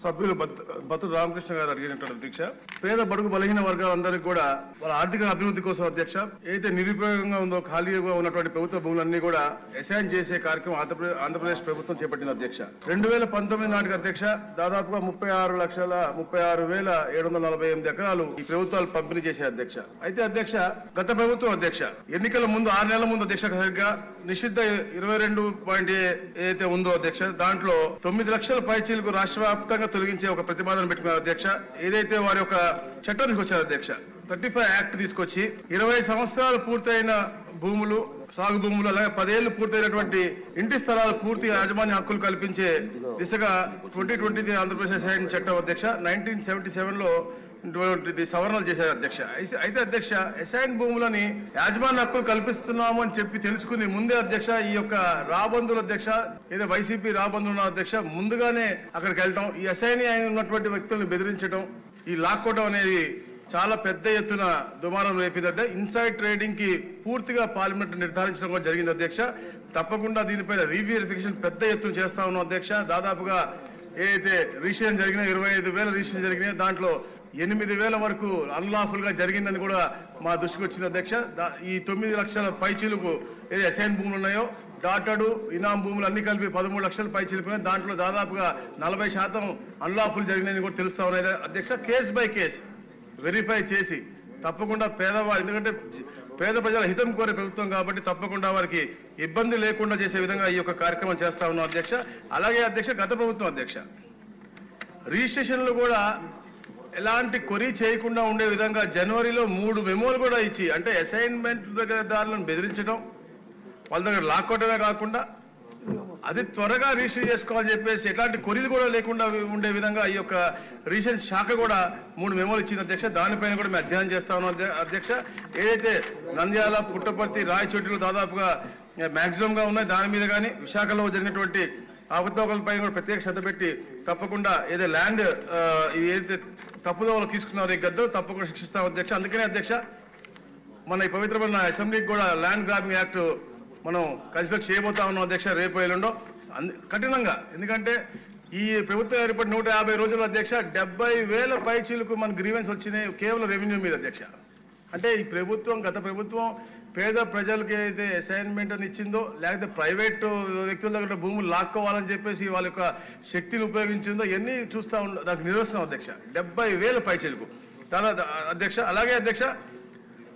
సభ్యులు బతురు రామకృష్ణ గారు అడిగినటువంటి అధ్యక్ష, పేద బడుగు బలహీన వర్గాలందరికీ కూడా వాళ్ళ ఆర్థిక అభివృద్ధి కోసం అధ్యక్ష ఏదైతే నిరుపయోగంగా ఉందో ఖాళీగా ఉన్నటువంటి ప్రభుత్వ భూములన్నీ కూడా అసైన్ చేసే కార్యక్రమం ఆంధ్రప్రదేశ్ ప్రభుత్వం చేపట్టిన అధ్యక్ష. 2019 నాటికి అధ్యక్ష దాదాపుగా 36,36,748 ఎకరాలు ఈ ప్రభుత్వాలు పంపిణీ చేసే అధ్యక్ష. అయితే అధ్యక్ష గత ప్రభుత్వం అధ్యక్ష ఎన్నికల ముందు 6 నెలల ముందు అధ్యక్ష సరిగ్గా నిషిద్ధ 22 ఏదైతే ఉందో అధ్యక్ష దాంట్లో 9 లక్షల పైచీలకు రాష్ట్ర వ్యాప్తంగా తొలగించే ఒక ప్రతిపాదన పెట్టుకున్నారు అధ్యక్ష. ఏదైతే వారి యొక్క చట్టం తీసుకొచ్చారు అధ్యక్ష 35 యాక్ట్ తీసుకొచ్చి 20 సంవత్సరాలు పూర్తయిన భూములు సాగు భూములు అలాగే 10 ఏళ్లు పూర్తయినటువంటి ఇంటి స్థలాలు పూర్తి యాజమాన్య హక్కులు కల్పించే దిశగా 2020 ఆంధ్రప్రదేశ్ అసైన్ చట్టం అధ్యక్ష 1977 లో సవరణలు చేశారు అధ్యక్ష. అయితే అధ్యక్ష అసైన్ భూములని యాజమాన్య హక్కులు కల్పిస్తున్నాము అని చెప్పి తెలుసుకుని ముందే అధ్యక్ష ఈ యొక్క రాబందుల అధ్యక్ష ఏదో వైసీపీ రాబందుల అధ్యక్ష ముందుగానే అక్కడికి వెళ్ళటం, ఈ అసైన్ అయిన ఉన్నటువంటి వ్యక్తులను బెదిరించడం, ఈ లాక్కోవడం అనేది చాలా పెద్ద ఎత్తున దుమారం రేపింది. ఇన్సైడ్ ట్రేడింగ్ కి పూర్తిగా పార్లమెంట్ నిర్ధారించడం కూడా జరిగింది అధ్యక్ష. తప్పకుండా దీనిపైన రీవెరిఫికేషన్ పెద్ద ఎత్తున చేస్తా ఉన్నాం అధ్యక్ష. దాదాపుగా ఏదైతే రిజిస్ట్రేషన్ జరిగినా 25,000 రిజిస్ట్రేషన్ జరిగినాయి, దాంట్లో 8,000 వరకు అన్లాఫుల్ గా జరిగిందని కూడా మా దృష్టికి వచ్చింది అధ్యక్ష. ఈ 9 లక్షల పైచీలకు ఏది అసైన్ భూములు ఉన్నాయో డాటడు ఇనాం భూములు అన్ని కలిపి 13 లక్షల పైచీలకు దాంట్లో దాదాపుగా 40% అన్లాఫుల్ జరిగినాయని కూడా తెలుస్తా ఉన్నాయి అధ్యక్ష. కేస్ బై కేస్ వెరిఫై చేసి తప్పకుండా పేదవాళ్ళు, ఎందుకంటే పేద ప్రజల హితం కోరే ప్రభుత్వం కాబట్టి తప్పకుండా వారికి ఇబ్బంది లేకుండా చేసే విధంగా ఈ యొక్క కార్యక్రమం చేస్తా ఉన్నాం అధ్యక్ష. అలాగే అధ్యక్ష గత ప్రభుత్వం అధ్యక్ష రిజిస్ట్రేషన్లు కూడా ఎలాంటి కొరీ చేయకుండా ఉండే విధంగా జనవరిలో 3 మెమోలు కూడా ఇచ్చి, అంటే అసైన్మెంట్ దారులను బెదిరించడం, వాళ్ళ దగ్గర లాక్కోవడమే కాకుండా అది త్వరగా రిజిస్టర్ చేసుకోవాలని చెప్పేసి ఎట్లాంటి కొరీలు కూడా లేకుండా ఉండే విధంగా ఈ యొక్క రిజిస్ట్రేషన్ శాఖ కూడా 3 మెమోలు ఇచ్చింది అధ్యక్ష. దానిపైన కూడా మేము అధ్యయనం చేస్తా ఉన్నాం అధ్యక్ష. ఏదైతే నంద్యాల, పుట్టపర్తి, రాయచోటిలో దాదాపుగా మాక్సిమం గా ఉన్నాయి, దాని మీద కానీ విశాఖలో జరిగినటువంటి అవకతవకలపై కూడా ప్రత్యేక శ్రద్ధ పెట్టి తప్పకుండా ఏదో ల్యాండ్ ఏదైతే తప్పుదోవలు తీసుకున్నారో ఈ గద్దరు తప్పకుండా శిక్షిస్తాం అధ్యక్ష. అందుకనే అధ్యక్ష మన ఈ పవిత్రమైన అసెంబ్లీకి కూడా ల్యాండ్ గ్రాబింగ్ యాక్ట్ మనం కన్సిడర్ చేయబోతా ఉన్నాం అధ్యక్ష రేపు ఎల్లుండో కఠినంగా. ఎందుకంటే ఈ ప్రభుత్వం ఏర్పడి 150 రోజుల అధ్యక్ష 70,000 పైచీలకు మన గ్రీవెన్స్ వచ్చినాయి కేవలం రెవెన్యూ మీద అధ్యక్ష. అంటే ఈ ప్రభుత్వం గత ప్రభుత్వం పేద ప్రజలకి ఏదైతే అసైన్మెంట్ అని ఇచ్చిందో లేకపోతే ప్రైవేట్ వ్యక్తుల దగ్గర భూములు లాక్కోవాలని చెప్పేసి వాళ్ళ యొక్క శక్తిని ఉపయోగించిందో ఇవన్నీ చూస్తా దానికి నిరసనం అధ్యక్ష. 70,000 పైచీలకు చాలా అధ్యక్ష. అలాగే అధ్యక్ష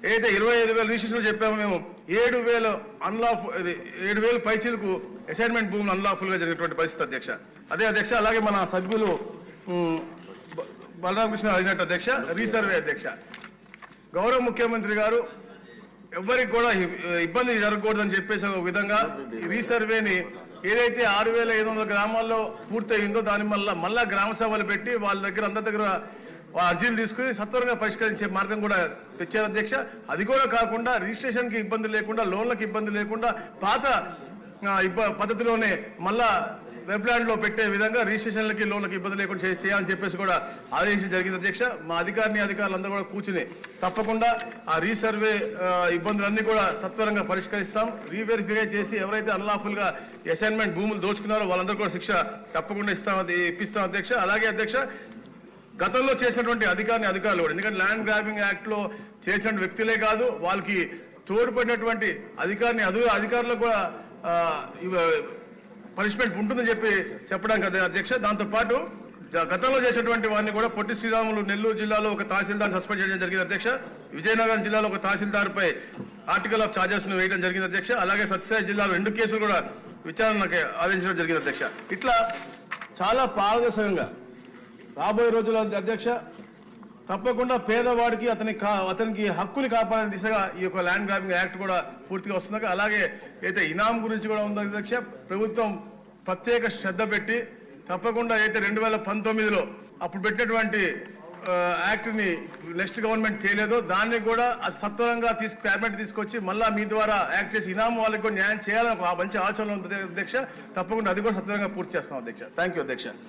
ఏదైతే 25,000 రిజిస్ట్రేషన్ చెప్పామో మేము 7,000 పైచీలకు అసైన్మెంట్ భూములు అన్లాఫుల్ గా జరిగినటువంటి పరిస్థితి అధ్యక్ష. అదే అధ్యక్ష. అలాగే మన సభ్యులు బలరామకృష్ణ అడిగినట్టు అధ్యక్ష రీసర్వే అధ్యక్ష గౌరవ ముఖ్యమంత్రి గారు ఎవరికి కూడా ఇబ్బంది జరగకూడదని చెప్పేసి ఒక విధంగా రీసర్వేని ఏదైతే 6,500 గ్రామాల్లో పూర్తయిందో దాని మళ్ళా గ్రామ సభలు పెట్టి వాళ్ళ దగ్గర అందరి దగ్గర అర్జీలు తీసుకుని సత్వరంగా పరిష్కరించే మార్గం కూడా తెచ్చారు అధ్యక్ష. అది కూడా కాకుండా రిజిస్ట్రేషన్ కి ఇబ్బంది లేకుండా, లోన్లకు ఇబ్బంది లేకుండా పాత పద్ధతిలోనే మళ్ళా వెబ్లాండ్ లో పెట్టే విధంగా రిజిస్ట్రేషన్లకి లోన్లకు ఇబ్బంది లేకుండా చేయాలని చెప్పేసి కూడా ఆదేశించడం జరిగింది అధ్యక్ష. మా అధికారులందరూ కూడా కూర్చుని తప్పకుండా ఆ రీసర్వే ఇబ్బందులన్నీ కూడా సత్వరంగా పరిష్కరిస్తాం. రీవెరిఫై చేసి ఎవరైతే అన్లాఫుల్ గా అసైన్మెంట్ భూములు దోచుకున్నారో వాళ్ళందరూ కూడా శిక్ష తప్పకుండా ఇప్పిస్తాం అధ్యక్ష. అలాగే అధ్యక్ష గతంలో చేసినటువంటి అధికారులు కూడా, ఎందుకంటే ల్యాండ్ గ్రాబింగ్ యాక్ట్ లో చేసిన వ్యక్తులే కాదు వాళ్ళకి తోడ్పడినటువంటి అధికారులకు కూడా పనిష్మెంట్ ఉంటుందని చెప్పడానికి అధ్యక్ష. దాంతో పాటు గతంలో చేసినటువంటి వారిని కూడా పొట్టి శ్రీరాములు నెల్లూరు జిల్లాలో ఒక తహసీల్దార్ సస్పెండ్ చేయడం జరిగింది అధ్యక్ష. విజయనగరం జిల్లాలో ఒక తహసీల్దార్ పై ఆర్టికల్ ఆఫ్ చార్జెస్ ను వేయడం జరిగింది అధ్యక్ష. అలాగే సత్యసాయి జిల్లాలో 2 కేసులు కూడా విచారణకు ఆదేశించడం జరిగింది అధ్యక్ష. ఇట్లా చాలా పారదర్శకంగా రాబోయే రోజుల అధ్యక్ష తప్పకుండా పేదవాడికి అతనికి హక్కుని కాపాడే దిశగా ఈ యొక్క ల్యాండ్ గ్రాబింగ్ యాక్ట్ కూడా పూర్తిగా వస్తుంది. అలాగే అయితే ఇనాం గురించి కూడా ఉంది అధ్యక్ష. ప్రభుత్వం ప్రత్యేక శ్రద్ధ పెట్టి తప్పకుండా అయితే 2019లో అప్పుడు పెట్టినటువంటి యాక్ట్ ని నెక్స్ట్ గవర్నమెంట్ చేయలేదో దాన్ని కూడా అది సత్వరంగా క్యాబినెట్ తీసుకొచ్చి మళ్ళా మీ ద్వారా యాక్ట్ చేసి ఇనాం వాళ్ళకి కూడా న్యాయం చేయాలని ఒక మంచి ఆలోచన ఉంది అధ్యక్ష. తప్పకుండా అది కూడా సత్వరంగా పూర్తి చేస్తాం అధ్యక్ష. థ్యాంక్ యూ అధ్యక్ష.